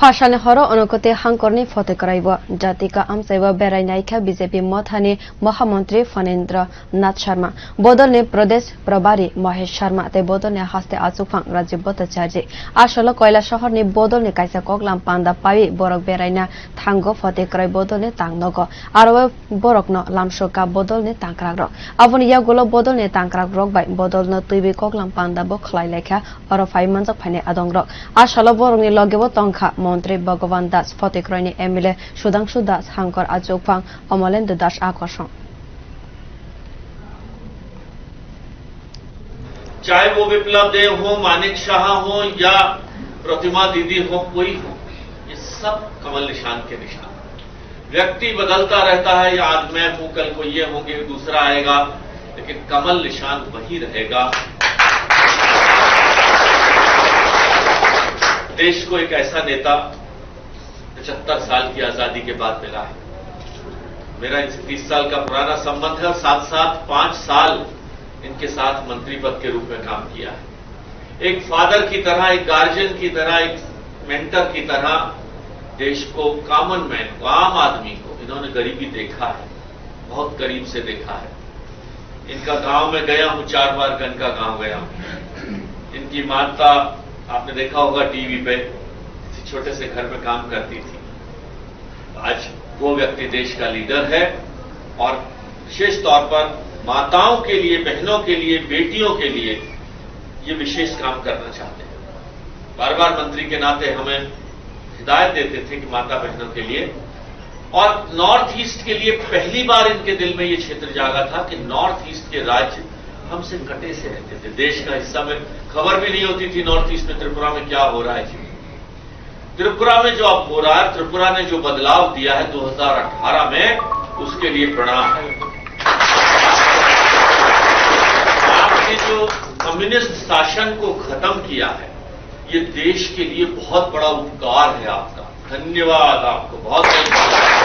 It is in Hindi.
फाशाने हरो अनुकते हांकरनी फते कराइब जातिका आमसाइब बेराइनाइका बीजेपी मथाने महामन्त्री फणेन्द्र नाथ शर्मा बोदलने प्रदेश प्रभारी महेश शर्मा ते बोदलने हस्ते आचुफां राज्य भट्टाचार्य आशल कैला शहरनि बोदलने काइसा कगलाम पान्दा पावी बरक बेराइना थांगो फते कराइ बोदलने तांगनग आरो बरकन लामसोका बोदलने तांक्राग अबन यागुलो बोदलने तांक्राग रक बाय बोदलने तुइबे कगलाम पान्दा बो खलाइलेखा अरो फाइ मनजक फाइने आदंग्रक आशल बरकनि लगेबो तंखा मंत्री भगवान दास फतेक्रयनी एमएलए सुधांशु दास हांकर आजोफां अमलेन्द्र दास आकर्षण चाहे वो विप्लव देव हो, मानिक शाह हो या प्रतिमा दीदी हो, कोई हो, ये सब कमल निशान के निशान। व्यक्ति बदलता रहता है, या आज मैं हूं, कल को ये होंगे, दूसरा आएगा, लेकिन कमल निशान वही रहेगा। देश को एक ऐसा नेता 75 साल की आजादी के बाद मिला है। मेरा इनसे 30 साल का पुराना संबंध है और साथ साथ 5 साल इनके साथ मंत्री पद के रूप में काम किया है। एक फादर की तरह, एक गार्जियन की तरह, एक मेंटर की तरह देश को, कॉमन मैन को, आम आदमी को इन्होंने गरीबी देखा है, बहुत करीब से देखा है। इनका गांव में गया हूं, 4 बार गन का गांव गया हूं। इनकी माता आपने देखा होगा टीवी पे, किसी छोटे से घर में काम करती थी। आज वो व्यक्ति देश का लीडर है और विशेष तौर पर माताओं के लिए, बहनों के लिए, बेटियों के लिए ये विशेष काम करना चाहते हैं। बार बार मंत्री के नाते हमें हिदायत देते थे कि माता बहनों के लिए, और नॉर्थ ईस्ट के लिए पहली बार इनके दिल में ये क्षेत्र जागा था कि नॉर्थ ईस्ट के राज्य हमसे कटे से रहते थे। देश का हिस्सा में खबर भी नहीं होती थी नॉर्थ ईस्ट में, त्रिपुरा में क्या हो रहा है। त्रिपुरा में जो अब हो रहा है, त्रिपुरा ने जो बदलाव दिया है 2018 में, उसके लिए प्रणाम है। आपने जो कम्युनिस्ट शासन को खत्म किया है, ये देश के लिए बहुत बड़ा उपकार है आपका। धन्यवाद आपको, बहुत बहुत